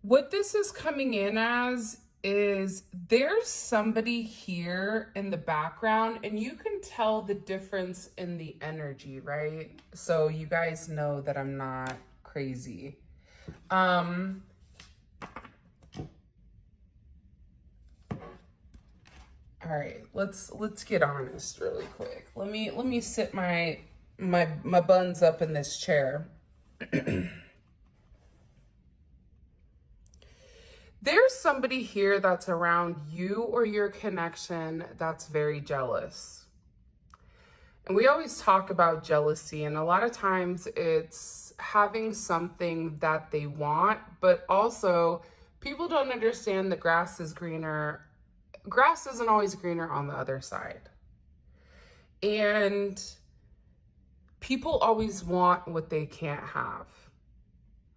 What this is coming in as is there's somebody here in the background, and you can tell the difference in the energy, right? So you guys know that I'm not crazy. All right, let's get honest really quick. Let me sit my buns up in this chair. There's somebody here that's around you or your connection that's very jealous. And we always talk about jealousy, and a lot of times it's having something that they want, but also people don't understand the grass is greener. Grass isn't always greener on the other side. And people always want what they can't have,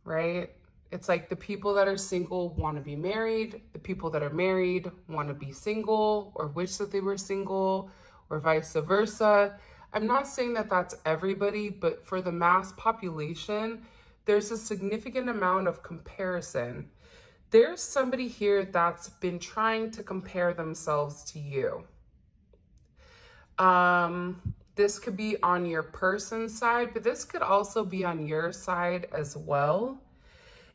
right? It's like the people that are single want to be married. The people that are married want to be single or wish that they were single, or vice versa. I'm not saying that that's everybody, but for the mass population, there's a significant amount of comparison. There's somebody here that's been trying to compare themselves to you. This could be on your person's side, but this could also be on your side as well.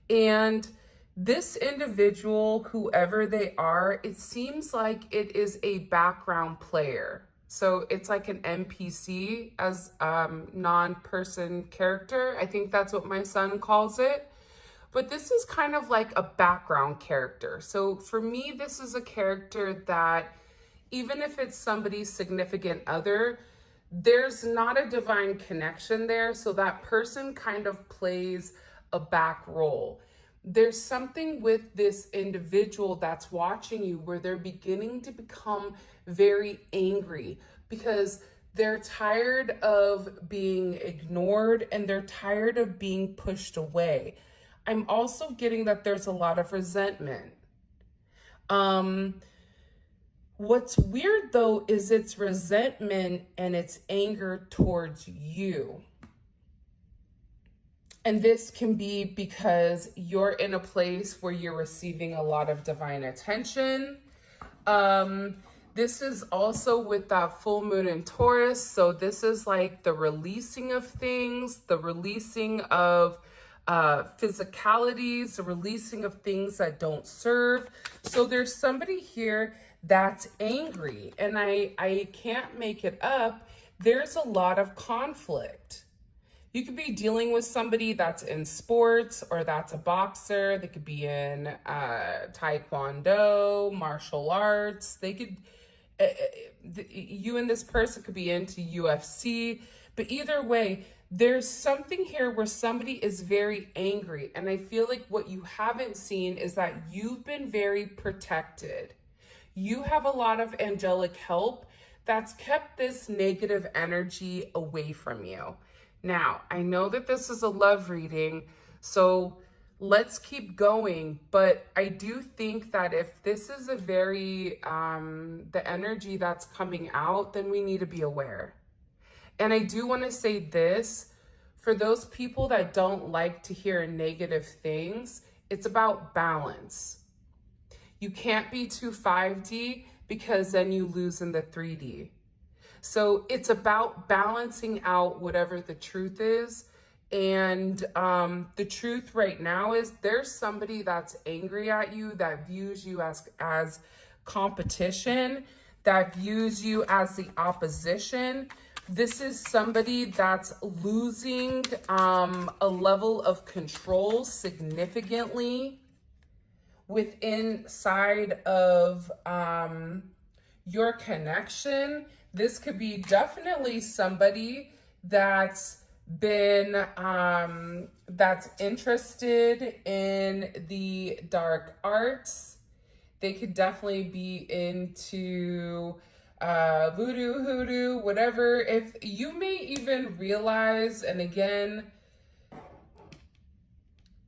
And this individual, whoever they are, it seems like it is a background player. So it's like an NPC as non-person character. I think that's what my son calls it. But this is kind of like a background character. So for me, this is a character that even if it's somebody's significant other, there's not a divine connection there. So that person kind of plays a back role. There's something with this individual that's watching you where they're beginning to become very angry because they're tired of being ignored and they're tired of being pushed away. I'm also getting that there's a lot of resentment. What's weird though is it's resentment and it's anger towards you. And this can be because you're in a place where you're receiving a lot of divine attention. This is also with that full moon in Taurus. So this is like the releasing of things, the releasing of physicalities, the releasing of things that don't serve. So there's somebody here that's angry, and I can't make it up. There's a lot of conflict. You could be dealing with somebody that's in sports or that's a boxer. They could be in taekwondo, martial arts. They could, you and this person could be into UFC. But either way, there's something here where somebody is very angry. And I feel like what you haven't seen is that you've been very protected. You have a lot of angelic help that's kept this negative energy away from you. Now, I know that this is a love reading, so let's keep going. But I do think that if this is a very, the energy that's coming out, then we need to be aware. And I do want to say this, for those people that don't like to hear negative things, it's about balance. You can't be too 5D because then you lose in the 3D. So it's about balancing out whatever the truth is. And the truth right now is there's somebody that's angry at you, that views you as competition, that views you as the opposition. This is somebody that's losing a level of control significantly inside of your connection. This could be definitely somebody that's been, that's interested in the dark arts. They could definitely be into voodoo, hoodoo, whatever. If you may even realize, and again,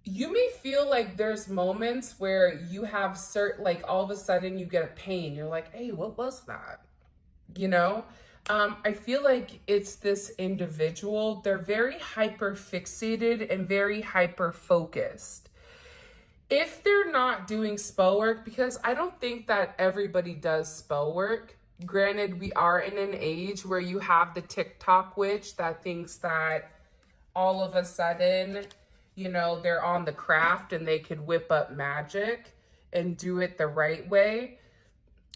you may feel like there's moments where you have like all of a sudden you get a pain. You're like, hey, what was that? You know, I feel like it's this individual. They're very hyper fixated and very hyper focused. If they're not doing spell work, because I don't think that everybody does spell work. Granted, we are in an age where you have the TikTok witch that thinks that all of a sudden, you know, they're on the craft and they could whip up magic and do it the right way.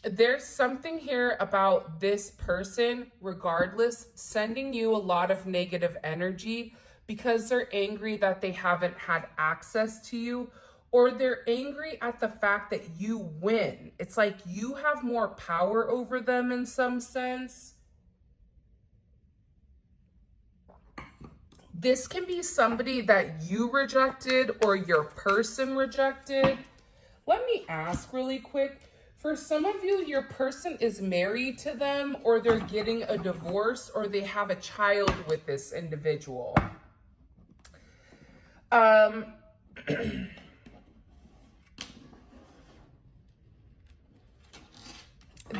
There's something here about this person, regardless, sending you a lot of negative energy because they're angry that they haven't had access to you, or they're angry at the fact that you win. It's like you have more power over them in some sense. This can be somebody that you rejected or your person rejected. Let me ask really quick. For some of you, your person is married to them, or they're getting a divorce, or they have a child with this individual.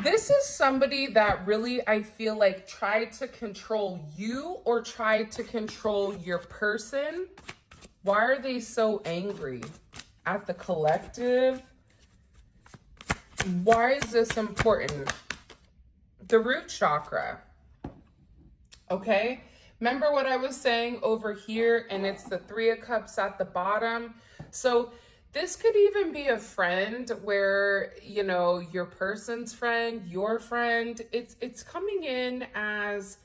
This is somebody that really, I feel like, tried to control you or tried to control your person. Why are they so angry at the collective? Why is this important? The root chakra. Okay. Remember what I was saying over here, and it's the Three of Cups at the bottom. So this could even be a friend where, you know, your person's friend, your friend, it's coming in as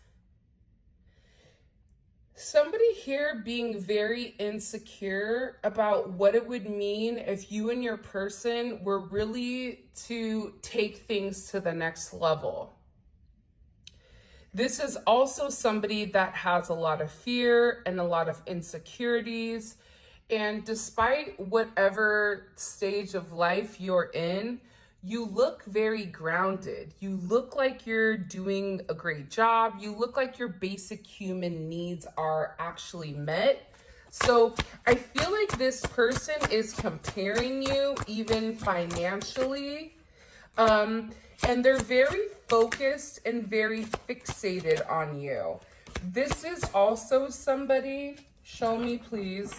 somebody here being very insecure about what it would mean if you and your person were really to take things to the next level. This is also somebody that has a lot of fear and a lot of insecurities. And despite whatever stage of life you're in, you look very grounded. You look like you're doing a great job. You look like your basic human needs are actually met. So I feel like this person is comparing you even financially. And they're very focused and very fixated on you. This is also somebody, show me please,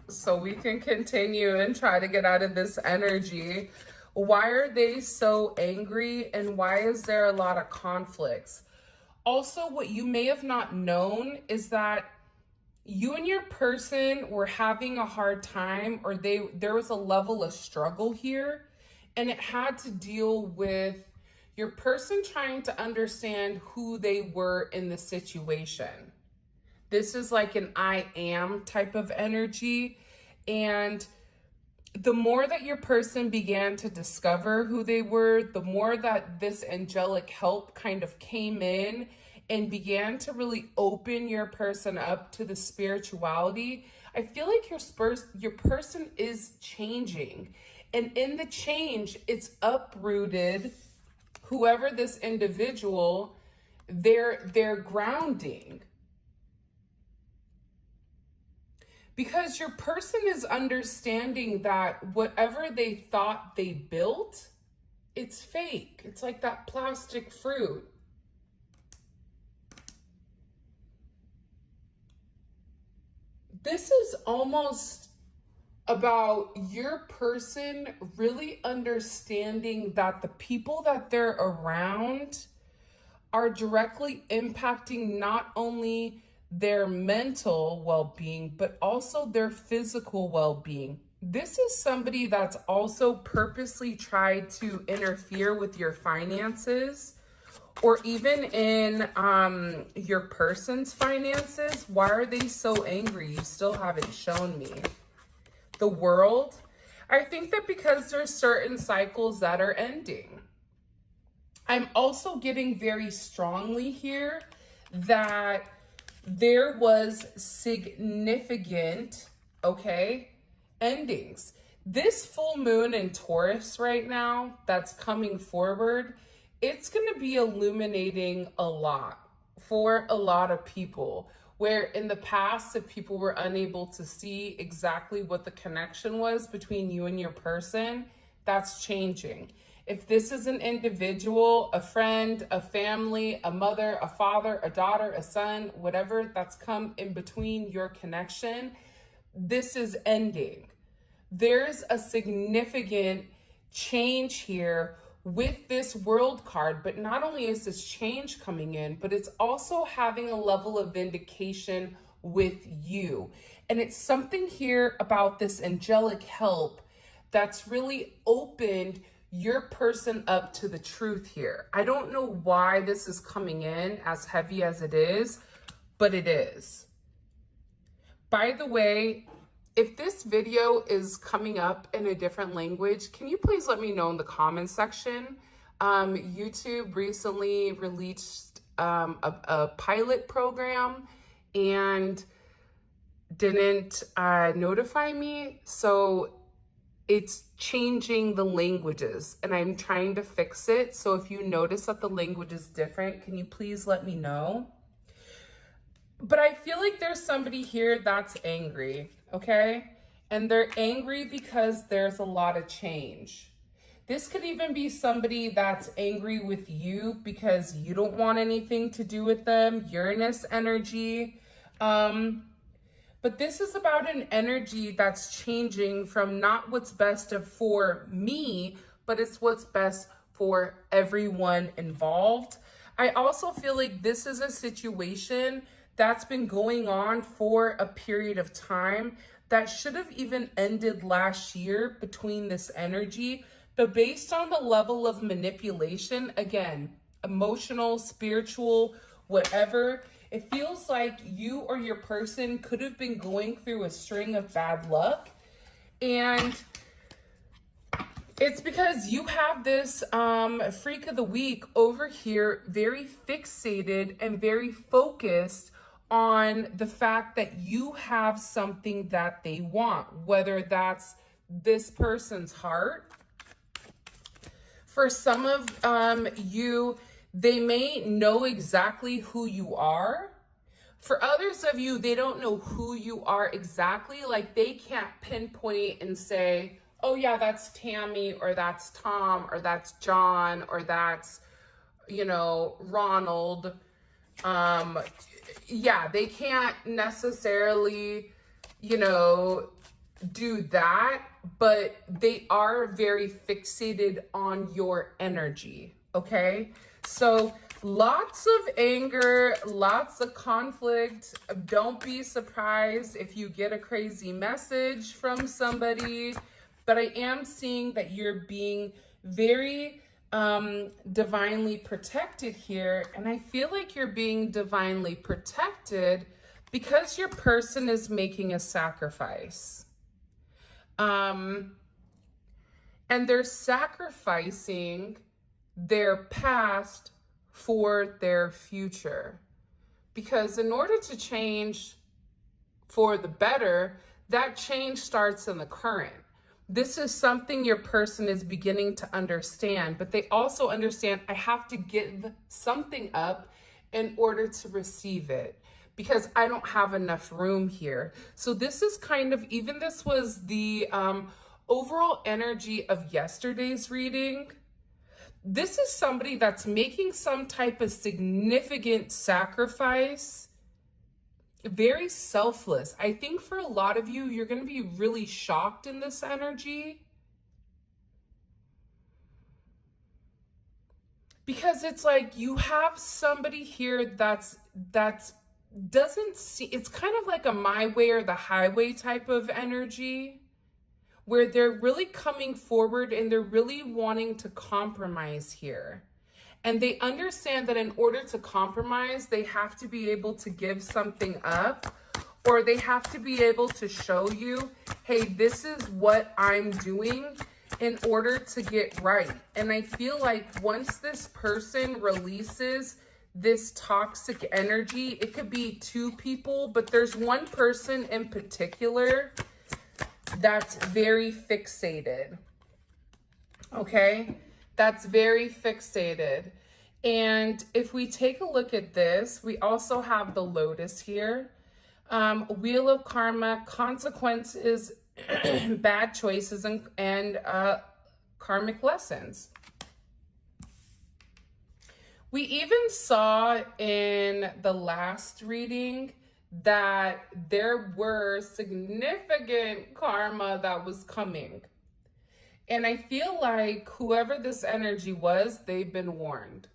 so we can continue and try to get out of this energy. Why are they so angry, and why is there a lot of conflicts? Also, what you may have not known is that you and your person were having a hard time, or there was a level of struggle here, and it had to deal with your person trying to understand who they were in the situation. This is like an I am type of energy. And the more that your person began to discover who they were, the more that this angelic help kind of came in and began to really open your person up to the spirituality. I feel like your person is changing. And in the change, it's uprooted whoever this individual, they're grounding. Because your person is understanding that whatever they thought they built, it's fake. It's like that plastic fruit. This is almost about your person really understanding that the people that they're around are directly impacting not only their mental well-being, but also their physical well-being. This is somebody that's also purposely tried to interfere with your finances, or even in your person's finances. Why are they so angry? You still haven't shown me. The World. I think that because there's certain cycles that are ending. I'm also getting very strongly here that there was significant, endings. This full moon in Taurus right now that's coming forward, it's going to be illuminating a lot for a lot of people. Where in the past, if people were unable to see exactly what the connection was between you and your person, that's changing. If this is an individual, a friend, a family, a mother, a father, a daughter, a son, whatever that's come in between your connection, this is ending. there's a significant change here with this World card. But not only is this change coming in, but it's also having a level of vindication with you. And it's something here about this angelic help that's really opened your person up to the truth here. I don't know why this is coming in as heavy as it is, but it is. By the way, if this video is coming up in a different language, can you please let me know in the comments section? YouTube recently released a pilot program and didn't notify me. So it's changing the languages and I'm trying to fix it. So if you notice that the language is different, can you please let me know? But I feel like there's somebody here that's angry, okay? And they're angry because there's a lot of change. This could even be somebody that's angry with you because you don't want anything to do with them, Uranus energy. But this is about an energy that's changing from not what's best for me, but it's what's best for everyone involved. I also feel like this is a situation that's been going on for a period of time that should have even ended last year between this energy. But based on the level of manipulation, again, emotional, spiritual, whatever, it feels like you or your person could have been going through a string of bad luck. And it's because you have this freak of the week over here, very fixated and very focused on the fact that you have something that they want, whether that's this person's heart. For some of you, they may know exactly who you are. For others of you, they don't know who you are exactly. Like they can't pinpoint and say, oh yeah, that's Tammy, or that's Tom, or that's John, or that's, you know, Ronald. Yeah, they can't necessarily, you know, do that, but they are very fixated on your energy, okay? So lots of anger, lots of conflict. Don't be surprised if you get a crazy message from somebody, but I am seeing that you're being very divinely protected here. And I feel like you're being divinely protected because your person is making a sacrifice. And they're sacrificing their past for their future. Because in order to change for the better, that change starts in the current. This is something your person is beginning to understand, but they also understand I have to give something up in order to receive it because I don't have enough room here. So this is kind of, even this was the overall energy of yesterday's reading. This is somebody that's making some type of significant sacrifice, very selfless. I think for a lot of you, you're going to be really shocked in this energy because it's like you have somebody here that's doesn't see, it's kind of like a my way or the highway type of energy where they're really coming forward and they're really wanting to compromise here. And they understand that in order to compromise, they have to be able to give something up, or they have to be able to show you, hey, this is what I'm doing in order to get right. And I feel like once this person releases this toxic energy, it could be two people, but there's one person in particular that's very fixated, okay? That's very fixated. And if we take a look at this, we also have the Lotus here. Wheel of Karma, consequences, bad choices, and karmic lessons. We even saw in the last reading that there were significant karma that was coming. And I feel like whoever this energy was, they've been warned.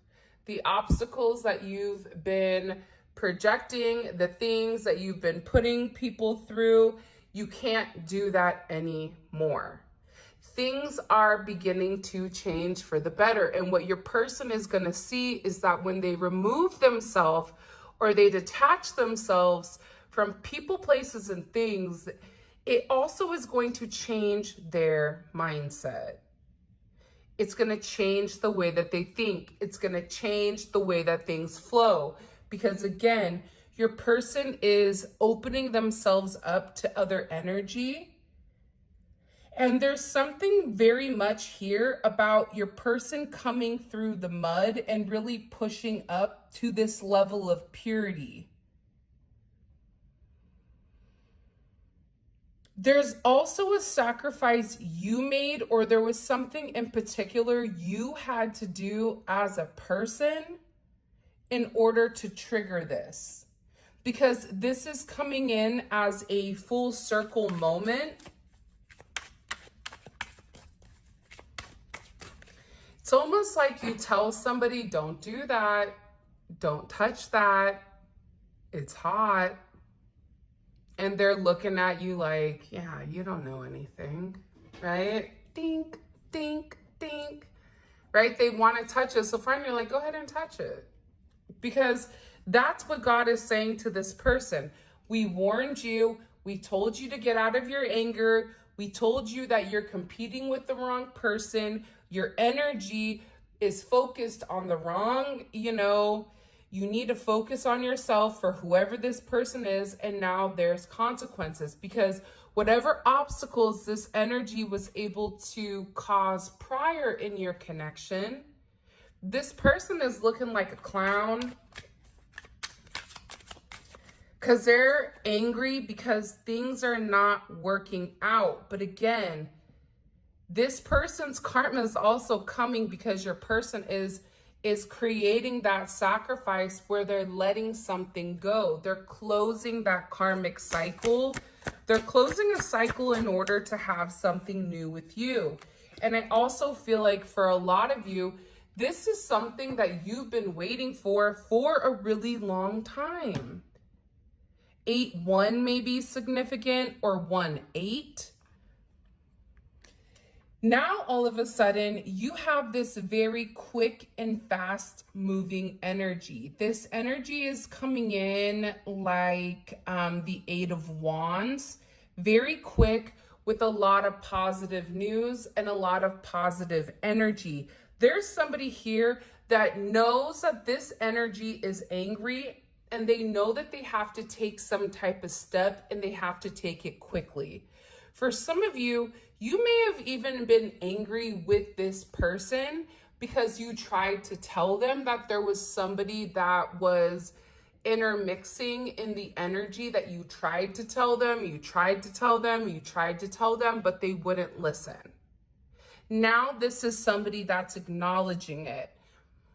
The obstacles that you've been projecting, the things that you've been putting people through, you can't do that anymore. Things are beginning to change for the better. And what your person is going to see is that when they remove themselves or they detach themselves from people, places, and things, it also is going to change their mindset. It's going to change the way that they think. It's going to change the way that things flow. Because again, your person is opening themselves up to other energy. And there's something very much here about your person coming through the mud and really pushing up to this level of purity. There's also a sacrifice you made, or there was something in particular you had to do as a person in order to trigger this. Because this is coming in as a full circle moment. It's almost like you tell somebody, don't do that, don't touch that, it's hot. And they're looking at you like, yeah, you don't know anything, right? Dink, dink, dink, right? They want to touch it. So finally, you're like, go ahead and touch it. Because that's what God is saying to this person. We warned you. We told you to get out of your anger. We told you that you're competing with the wrong person. Your energy is focused on the wrong, you need to focus on yourself for whoever this person is. And now there's consequences, because whatever obstacles this energy was able to cause prior in your connection, this person is looking like a clown because they're angry because things are not working out. But again, this person's karma is also coming because your person is creating that sacrifice where they're letting something go. They're closing that karmic cycle. They're closing a cycle in order to have something new with you. And I also feel like for a lot of you, this is something that you've been waiting for a really long time. 8-1 may be significant, or 1-8. Now, all of a sudden, you have this very quick and fast moving energy. This energy is coming in like the 8 of Wands, very quick, with a lot of positive news and a lot of positive energy. There's somebody here that knows that this energy is angry, and they know that they have to take some type of step, and they have to take it quickly. For some of you, you may have even been angry with this person because you tried to tell them that there was somebody that was intermixing in the energy that you tried to tell them, but they wouldn't listen. Now this is somebody that's acknowledging it.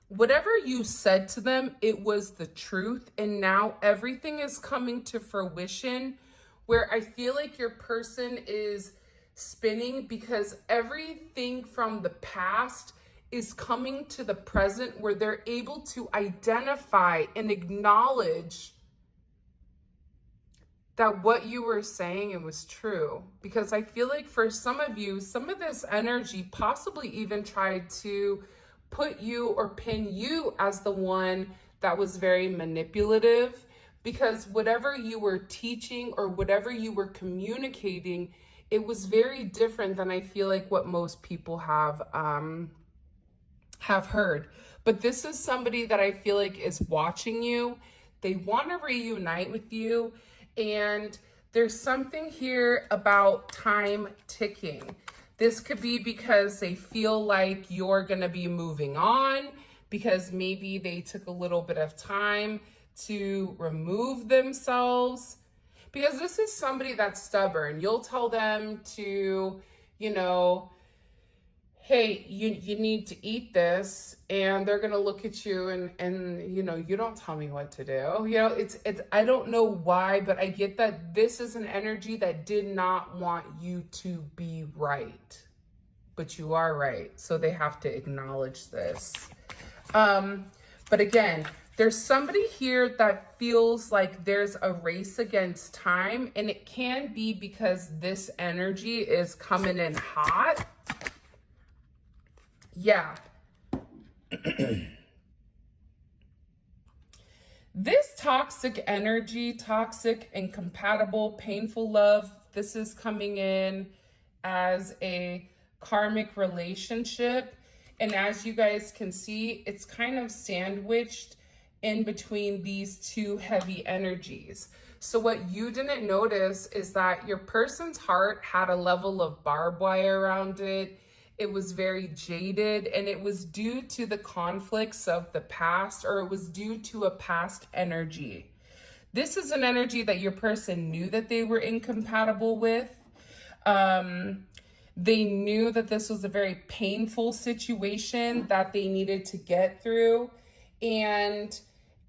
Whatever you said to them, it was the truth, and now everything is coming to fruition, where I feel like your person is spinning because everything from the past is coming to the present, where they're able to identify and acknowledge that what you were saying, it was true. Because I feel like for some of you, some of this energy possibly even tried to put you or pin you as the one that was very manipulative, because whatever you were teaching or whatever you were communicating, it was very different than I feel like what most people have heard. But this is somebody that I feel like is watching you. They want to reunite with you. And there's something here about time ticking. This could be because they feel like you're going to be moving on, because maybe they took a little bit of time to remove themselves. Because this is somebody that's stubborn. You'll tell them to, hey, you need to eat this, and they're gonna look at you and you know, you don't tell me what to do. You know, it's I don't know why, but I get that this is an energy that did not want you to be right, but you are right. So they have to acknowledge this. But again, there's somebody here that feels like there's a race against time, and it can be because this energy is coming in hot. Yeah. This toxic energy, toxic, incompatible, painful love, this is coming in as a karmic relationship. And as you guys can see, it's kind of sandwiched in between these two heavy energies. So what you didn't notice is that your person's heart had a level of barbed wire around it. It was very jaded, and it was due to the conflicts of the past, or it was due to a past energy. This is an energy that your person knew that they were incompatible with. They knew that this was a very painful situation that they needed to get through. And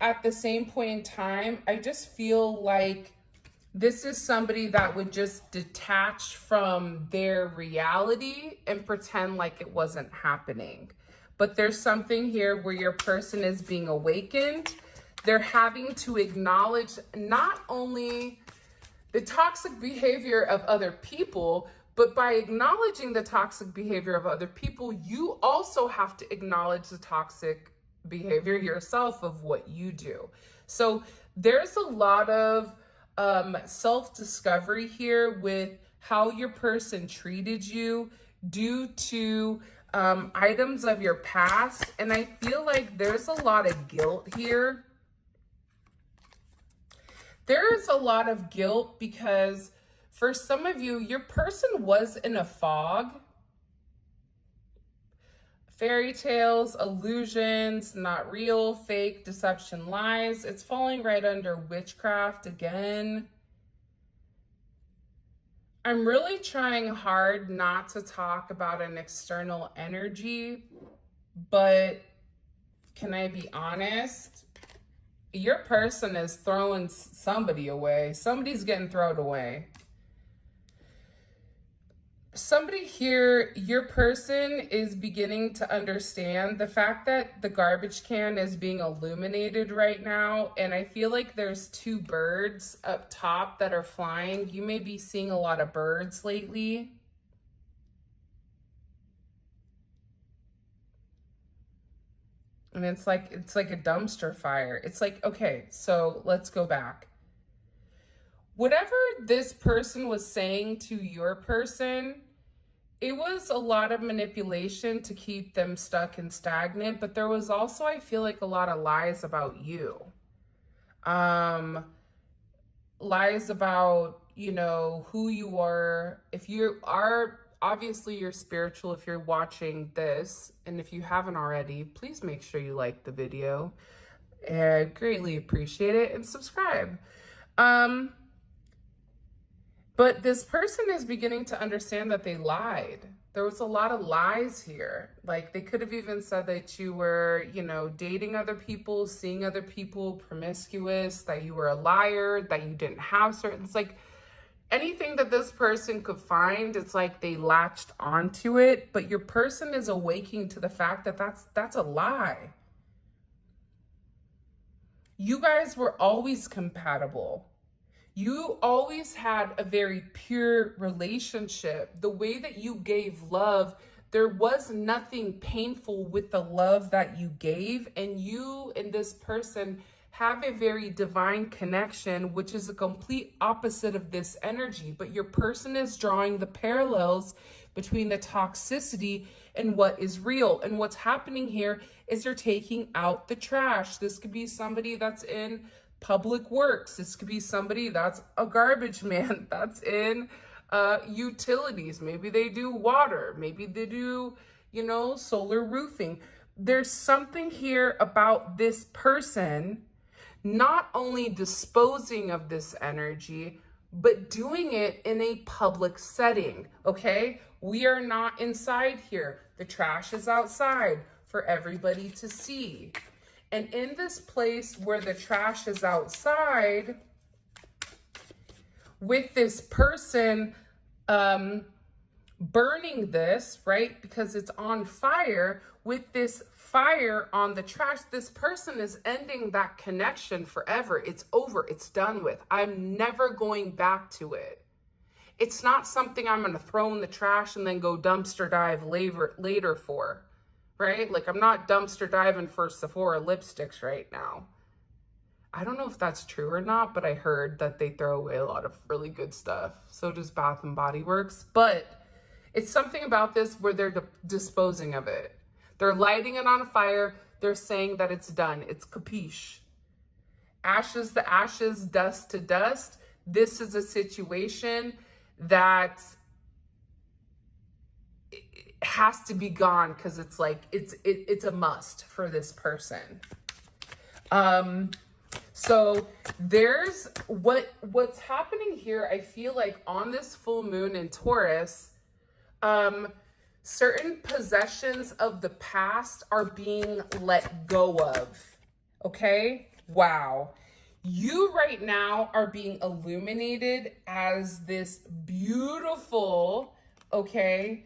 at the same point in time, I just feel like this is somebody that would just detach from their reality and pretend like it wasn't happening. But there's something here where your person is being awakened. They're having to acknowledge not only the toxic behavior of other people, but by acknowledging the toxic behavior of other people, you also have to acknowledge the toxic behavior yourself of what you do. So there's a lot of self-discovery here with how your person treated you due to items of your past. And I feel like there's a lot of guilt here. There's a lot of guilt because for some of you, your person was in a fog. Fairy tales, illusions, not real, fake, deception, lies. It's falling right under witchcraft again. I'm really trying hard not to talk about an external energy, but can I be honest? Your person is throwing somebody away. Somebody's getting thrown away. Somebody here, your person is beginning to understand the fact that the garbage can is being illuminated right now. And I feel like there's two birds up top that are flying. You may be seeing a lot of birds lately. And it's like a dumpster fire. It's like, okay, so let's go back. Whatever this person was saying to your person, it was a lot of manipulation to keep them stuck and stagnant, but there was also, I feel like, a lot of lies about you. Lies about, you know, who you are. If you are, obviously you're spiritual if you're watching this, and if you haven't already, please make sure you like the video. I greatly appreciate it, and subscribe. But this person is beginning to understand that they lied. There was a lot of lies here. Like, they could have even said that you were, you know, dating other people, seeing other people, promiscuous, that you were a liar, that you didn't have certain, it's like anything that this person could find, it's like they latched onto it. But your person is awaking to the fact that that's a lie. You guys were always compatible. You always had a very pure relationship. The way that you gave love, there was nothing painful with the love that you gave. And you and this person have a very divine connection, which is a complete opposite of this energy. But your person is drawing the parallels between the toxicity and what is real. And what's happening here is they're taking out the trash. This could be somebody that's in public works. This could be somebody that's a garbage man that's in utilities. Maybe they do water. Maybe they do, you know, solar roofing. There's something here about this person not only disposing of this energy, but doing it in a public setting, okay? We are not inside here. The trash is outside for everybody to see. And in this place where the trash is outside, with this person burning this, right? Because it's on fire, with this fire on the trash, this person is ending that connection forever. It's over. It's done with. I'm never going back to it. It's not something I'm going to throw in the trash and then go dumpster dive later for, right? Like, I'm not dumpster diving for Sephora lipsticks right now. I don't know if that's true or not, but I heard that they throw away a lot of really good stuff. So does Bath and Body Works. But it's something about this where they're disposing of it. They're lighting it on fire. They're saying that it's done. It's capiche. Ashes to ashes, dust to dust. This is a situation that has to be gone because it's like, it's a must for this person. So there's what's happening here. I feel like on this full moon in Taurus, certain possessions of the past are being let go of. Okay. Wow. You right now are being illuminated as this beautiful, okay,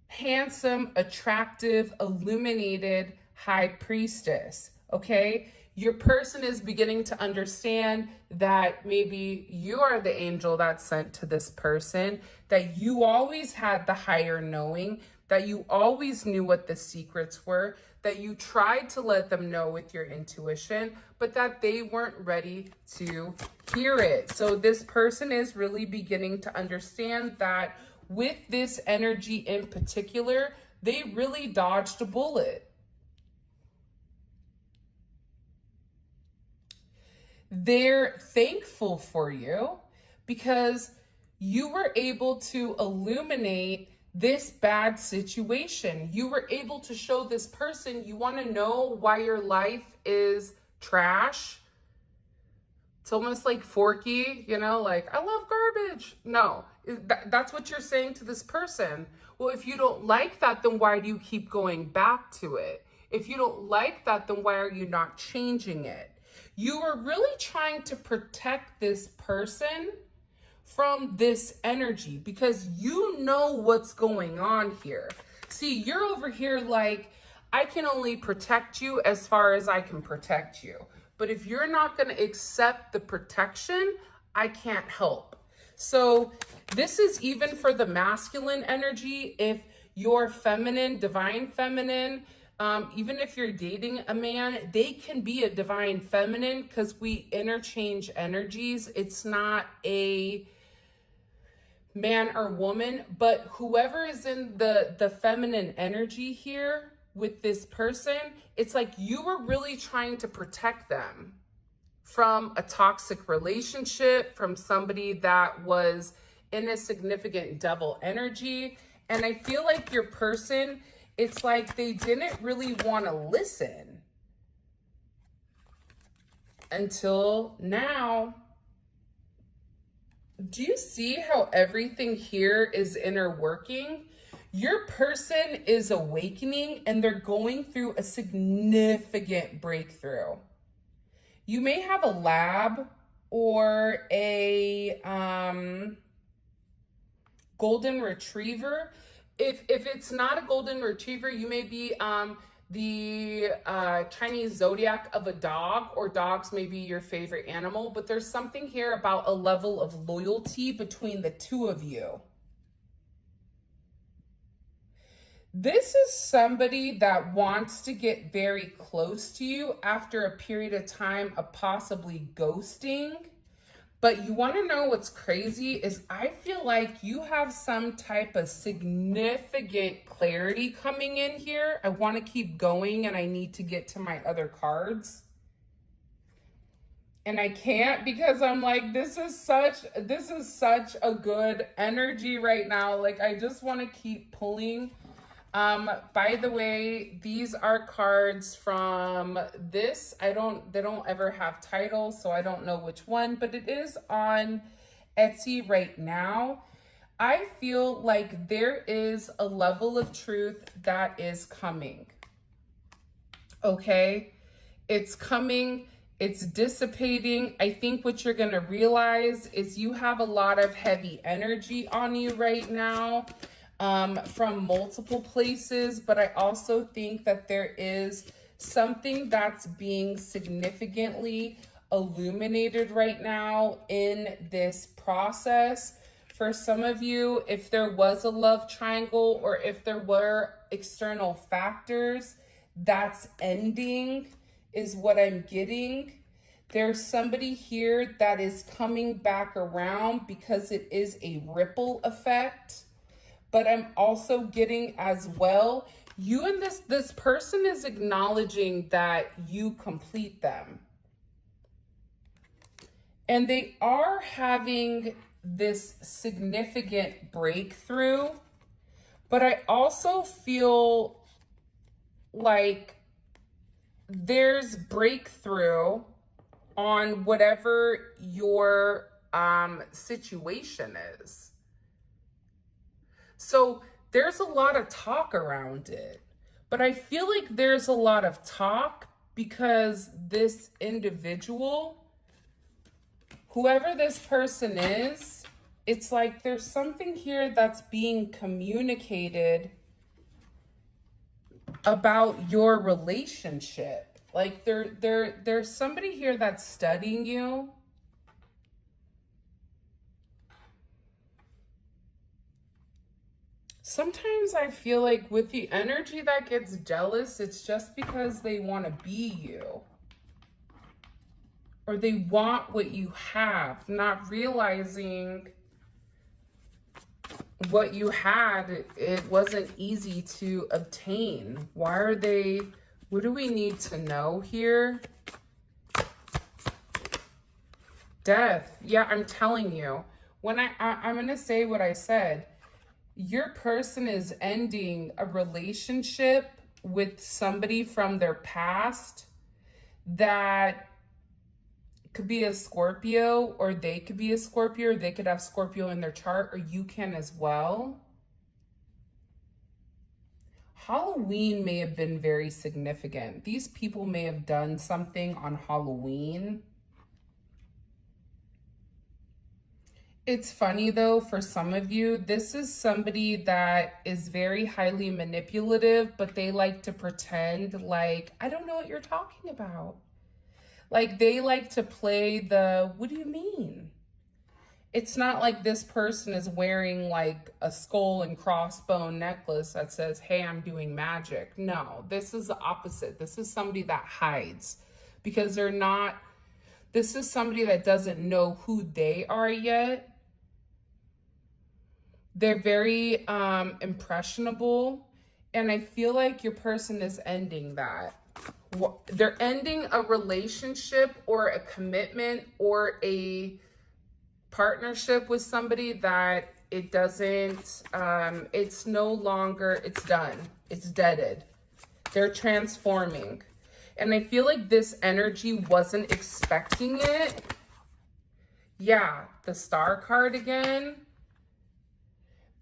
handsome, attractive, illuminated high priestess. Okay. Your person is beginning to understand that maybe you are the angel that's sent to this person, that you always had the higher knowing, that you always knew what the secrets were, that you tried to let them know with your intuition, but that they weren't ready to hear it. So this person is really beginning to understand that with this energy in particular, they really dodged a bullet. They're thankful for you because you were able to illuminate this bad situation. You were able to show this person, you want to know why your life is trash. It's almost like Forky, you know, like, I love garbage. No, that's what you're saying to this person. Well, if you don't like that, then why do you keep going back to it? If you don't like that, then why are you not changing it? You are really trying to protect this person from this energy because you know what's going on here. See, you're over here like, I can only protect you as far as I can protect you. But if you're not going to accept the protection, I can't help. So this is even for the masculine energy. If you're feminine, divine feminine, even if you're dating a man, they can be a divine feminine because we interchange energies. It's not a man or woman, but whoever is in the feminine energy here with this person, it's like you were really trying to protect them from a toxic relationship, from somebody that was in a significant devil energy. And I feel like your person, it's like they didn't really want to listen until now. Do you see how everything here is inner working? Your person is awakening and they're going through a significant breakthrough. You may have a lab or a golden retriever. If it's not a golden retriever, you may be the Chinese zodiac of a dog, or dogs may be your favorite animal, but there's something here about a level of loyalty between the two of you. This is somebody that wants to get very close to you after a period of time of possibly ghosting. But you want to know what's crazy is I feel like you have some type of significant clarity coming in here. I want to keep going and I need to get to my other cards. And I can't because I'm like, this is such a good energy right now. Like, I just want to keep pulling. By the way, these are cards from this. They don't ever have titles, so I don't know which one, but it is on Etsy right now. I feel like there is a level of truth that is coming. Okay? It's coming. It's dissipating. I think what you're going to realize is you have a lot of heavy energy on you right now from multiple places. But I also think that there is something that's being significantly illuminated right now in this process. For some of you, if there was a love triangle or if there were external factors, that's ending is what I'm getting. There's somebody here that is coming back around because it is a ripple effect. But I'm also getting as well, you and this person is acknowledging that you complete them. And they are having this significant breakthrough, but I also feel like there's breakthrough on whatever your situation is. So there's a lot of talk around it, but I feel like there's a lot of talk because this individual, whoever this person is, it's like there's something here that's being communicated about your relationship. Like there's somebody here that's studying you. Sometimes I feel like with the energy that gets jealous, it's just because they want to be you. Or they want what you have, not realizing what you had, it wasn't easy to obtain. Why are they, what do we need to know here? Death. Yeah, I'm telling you. When I'm going to say what I said. Your person is ending a relationship with somebody from their past that could be a Scorpio, or they could be a Scorpio, or they could have Scorpio in their chart, or you can as well. Halloween may have been very significant. These people may have done something on Halloween. It's funny though, for some of you, this is somebody that is very highly manipulative, but they like to pretend like, I don't know what you're talking about. Like they like to play the, what do you mean? It's not like this person is wearing like a skull and crossbone necklace that says, hey, I'm doing magic. No, this is the opposite. This is somebody that hides because they're not, this is somebody that doesn't know who they are yet. They're very impressionable. And I feel like your person is ending that. They're ending a relationship or a commitment or a partnership with somebody that it doesn't, it's no longer, it's done. It's deaded. They're transforming. And I feel like this energy wasn't expecting it. Yeah, the Star card again.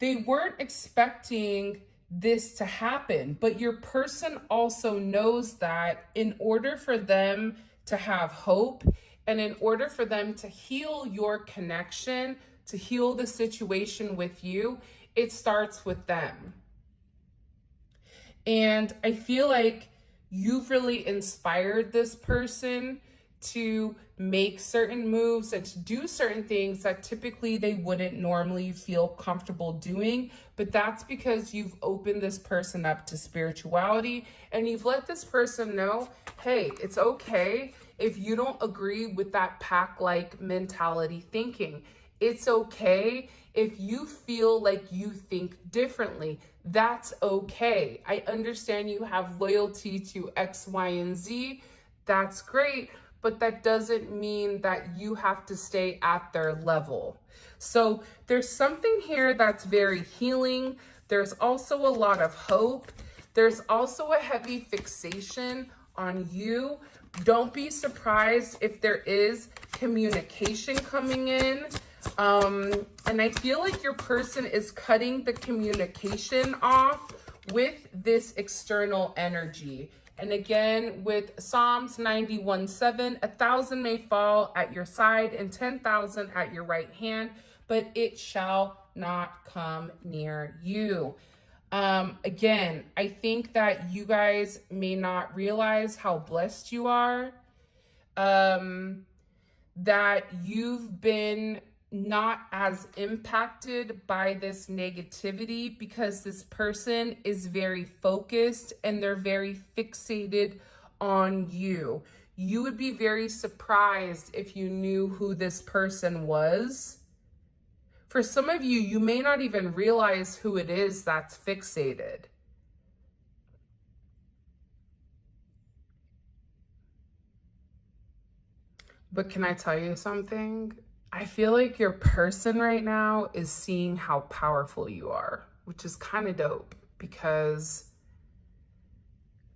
They weren't expecting this to happen, but your person also knows that in order for them to have hope and in order for them to heal your connection, to heal the situation with you, it starts with them. And I feel like you've really inspired this person to make certain moves and to do certain things that typically they wouldn't normally feel comfortable doing. But that's because you've opened this person up to spirituality and you've let this person know, hey, it's okay if you don't agree with that pack-like mentality thinking. It's okay if you feel like you think differently. That's okay. I understand you have loyalty to X, Y, and Z. That's great. But that doesn't mean that you have to stay at their level. So there's something here that's very healing. There's also a lot of hope. There's also a heavy fixation on you. Don't be surprised if there is communication coming in. And I feel like your person is cutting the communication off with this external energy. And again, with Psalms 91:7, 1,000 may fall at your side and 10,000 at your right hand, but it shall not come near you. Again, I think that you guys may not realize how blessed you are, that you've been not as impacted by this negativity because this person is very focused and they're very fixated on you. You would be very surprised if you knew who this person was. For some of you, you may not even realize who it is that's fixated. But can I tell you something? I feel like your person right now is seeing how powerful you are, which is kind of dope because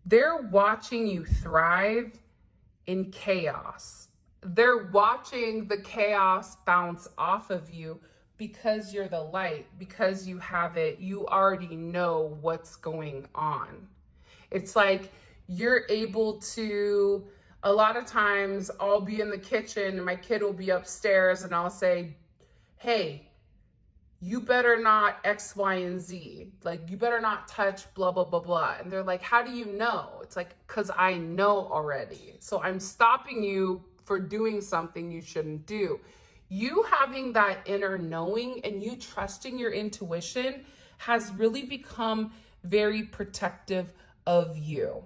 they're watching you thrive in chaos. They're watching the chaos bounce off of you because you're the light, because you have it, you already know what's going on. It's like you're able to, a lot of times I'll be in the kitchen and my kid will be upstairs and I'll say, hey, you better not X, Y, and Z. Like, you better not touch blah, blah, blah, blah. And they're like, how do you know? It's like, because I know already. So I'm stopping you for doing something you shouldn't do. You having that inner knowing and you trusting your intuition has really become very protective of you.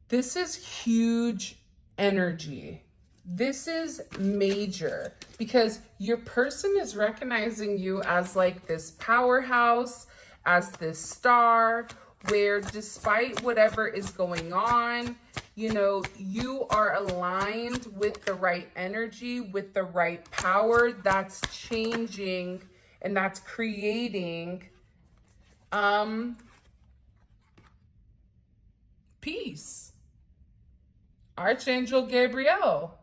This is huge energy. This is major because your person is recognizing you as like this powerhouse, as this star, where despite whatever is going on, you know, you are aligned with the right energy, with the right power that's changing and that's creating peace. Archangel Gabriel.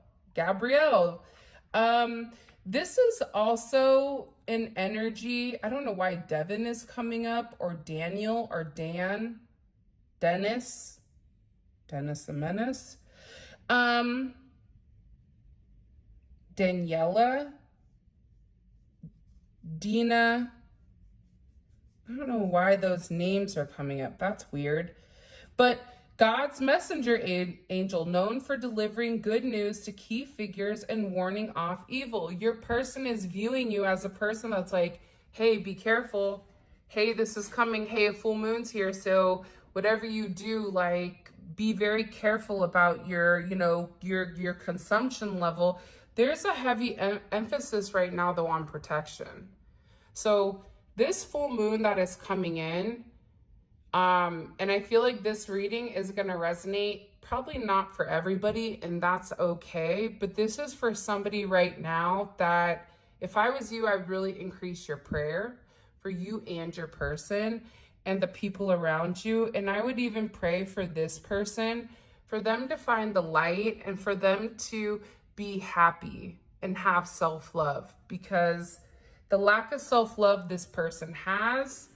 This is also an energy. I don't know why Devin is coming up, or Daniel, or Dan, Dennis the Menace, Daniela, Dina. I don't know why those names are coming up. That's weird. But God's messenger angel, known for delivering good news to key figures and warning off evil. Your person is viewing you as a person that's like, hey, be careful. Hey, this is coming. Hey, a full moon's here. So whatever you do, like, be very careful about your, you know, your consumption level. There's a heavy emphasis right now, though, on protection. So this full moon that is coming in, and I feel like this reading is going to resonate, probably not for everybody, and that's okay. But this is for somebody right now that if I was you, I'd really increase your prayer for you and your person and the people around you. And I would even pray for this person, for them to find the light and for them to be happy and have self-love, because the lack of self-love this person has,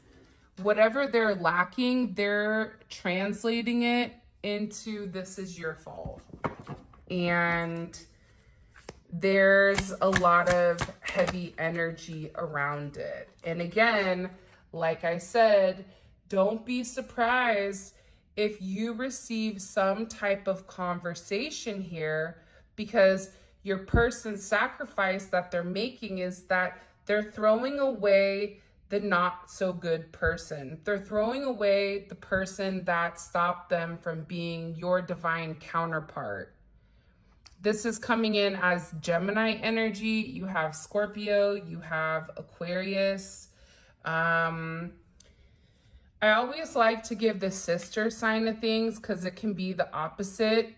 whatever they're lacking, they're translating it into this is your fault. And there's a lot of heavy energy around it. And again, like I said, don't be surprised if you receive some type of conversation here, because your person's sacrifice that they're making is that they're throwing away the not so good person. They're throwing away the person that stopped them from being your divine counterpart. This is coming in as Gemini energy. You have Scorpio, you have Aquarius. I always like to give the sister sign of things because it can be the opposite.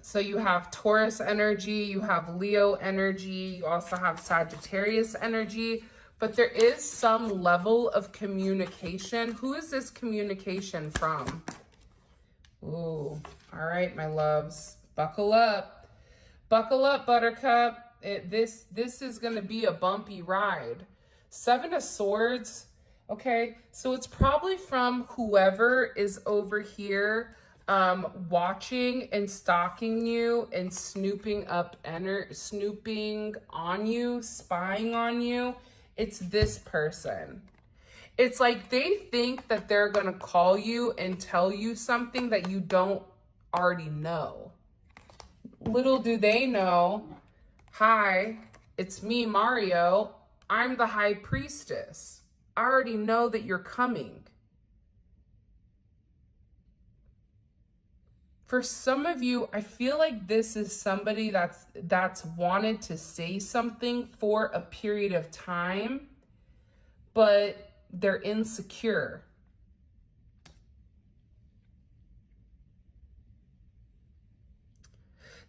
So you have Taurus energy, you have Leo energy, you also have Sagittarius energy. But there is some level of communication. Who is this communication from? Ooh, all right, my loves, buckle up. Buckle up, Buttercup. This is going to be a bumpy ride. Seven of Swords. Okay, so it's probably from whoever is over here watching and stalking you and snooping on you, spying on you. It's this person. It's like they think that they're going to call you and tell you something that you don't already know. Little do they know, hi, it's me, Mario. I'm the High Priestess. I already know that you're coming. For some of you, I feel like this is somebody that's wanted to say something for a period of time, but they're insecure.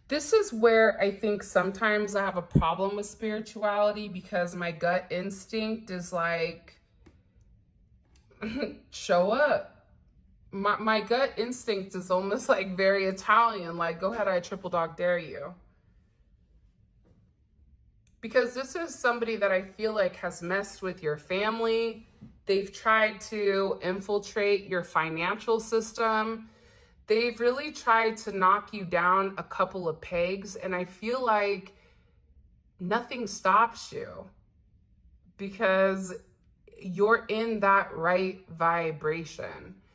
This is where I think sometimes I have a problem with spirituality, because my gut instinct is like, show up. My gut instinct is almost like very Italian, like, go ahead, I triple dog dare you. Because this is somebody that I feel like has messed with your family. They've tried to infiltrate your financial system. They've really tried to knock you down a couple of pegs, and I feel like nothing stops you because you're in that right vibration.